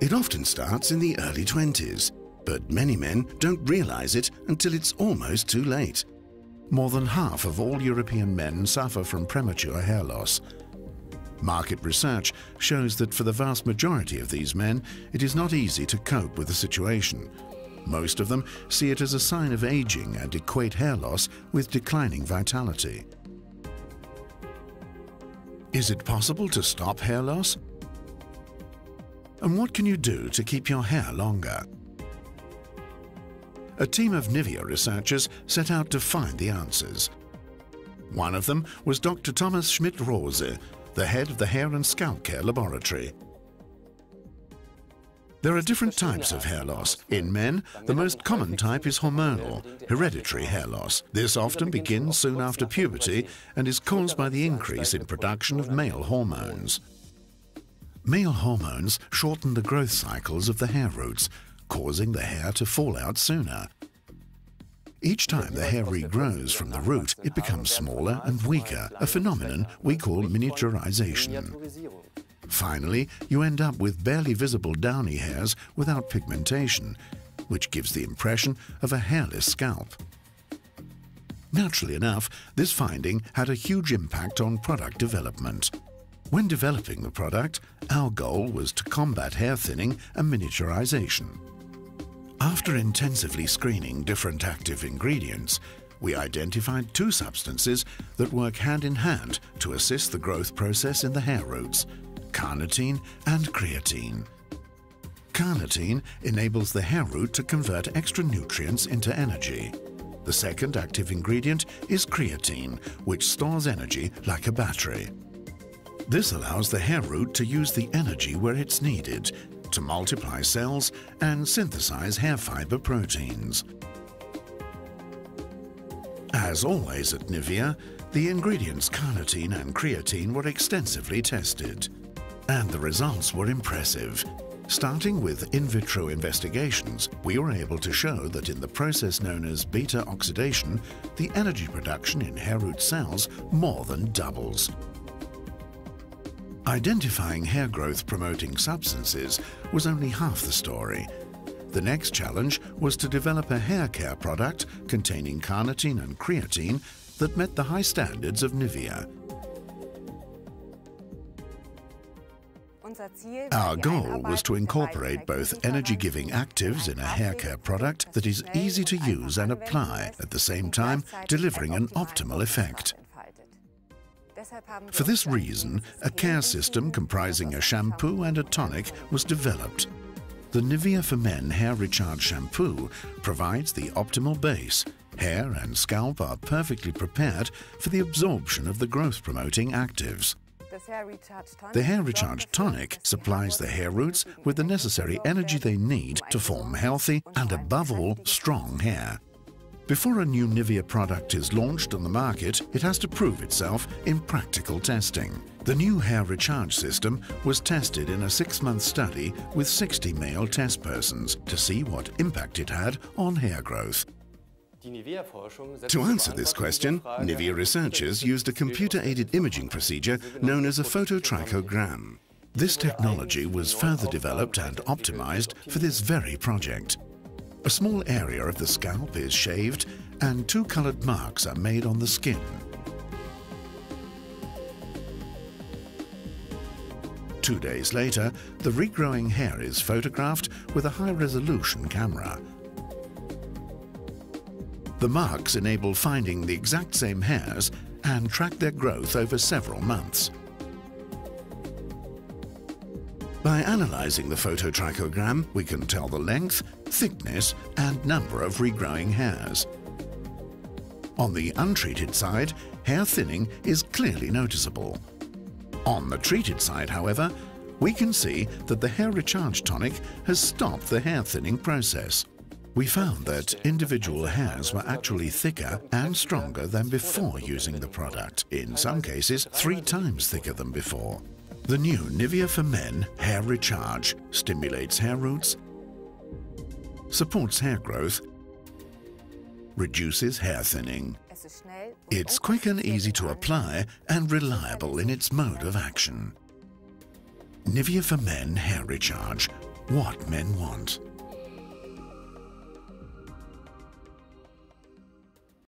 It often starts in the early 20s, but many men don't realize it until it's almost too late. More than half of all European men suffer from premature hair loss. Market research shows that for the vast majority of these men, it is not easy to cope with the situation. Most of them see it as a sign of aging and equate hair loss with declining vitality. Is it possible to stop hair loss? And what can you do to keep your hair longer? A team of Nivea researchers set out to find the answers. One of them was Dr. Thomas Schmidt-Rose, the head of the Hair and Scalp Care Laboratory. There are different types of hair loss. In men, the most common type is hormonal, hereditary hair loss. This often begins soon after puberty and is caused by the increase in production of male hormones. Male hormones shorten the growth cycles of the hair roots, causing the hair to fall out sooner. Each time the hair regrows from the root, it becomes smaller and weaker, a phenomenon we call miniaturization. Finally, you end up with barely visible downy hairs without pigmentation, which gives the impression of a hairless scalp. Naturally enough, this finding had a huge impact on product development. When developing the product, our goal was to combat hair thinning and miniaturization. After intensively screening different active ingredients, we identified two substances that work hand in hand to assist the growth process in the hair roots: carnitine and creatine. Carnitine enables the hair root to convert extra nutrients into energy. The second active ingredient is creatine, which stores energy like a battery. This allows the hair root to use the energy where it's needed, to multiply cells and synthesize hair fiber proteins. As always at Nivea, the ingredients carnitine and creatine were extensively tested, and the results were impressive. Starting with in vitro investigations, we were able to show that in the process known as beta oxidation, the energy production in hair root cells more than doubles. Identifying hair growth promoting substances was only half the story. The next challenge was to develop a hair care product containing carnitine and creatine that met the high standards of Nivea. Our goal was to incorporate both energy-giving actives in a hair care product that is easy to use and apply, at the same time delivering an optimal effect. For this reason, a care system comprising a shampoo and a tonic was developed. The Nivea for Men Hair Recharge Shampoo provides the optimal base. Hair and scalp are perfectly prepared for the absorption of the growth-promoting actives. The Hair Recharge Tonic supplies the hair roots with the necessary energy they need to form healthy and, above all, strong hair. Before a new Nivea product is launched on the market, it has to prove itself in practical testing. The new hair recharge system was tested in a 6-month study with 60 male test persons to see what impact it had on hair growth. To answer this question, Nivea researchers used a computer-aided imaging procedure known as a phototrichogram. This technology was further developed and optimized for this very project. A small area of the scalp is shaved and 2 colored marks are made on the skin. 2 days later, the regrowing hair is photographed with a high-resolution camera. The marks enable finding the exact same hairs and track their growth over several months. By analyzing the phototrichogram, we can tell the length, thickness, and number of regrowing hairs. On the untreated side, hair thinning is clearly noticeable. On the treated side, however, we can see that the hair recharge tonic has stopped the hair thinning process. We found that individual hairs were actually thicker and stronger than before using the product, in some cases 3 times thicker than before. The new Nivea for Men Hair Recharge stimulates hair roots, supports hair growth, reduces hair thinning. It's quick and easy to apply and reliable in its mode of action. Nivea for Men Hair Recharge. what men want.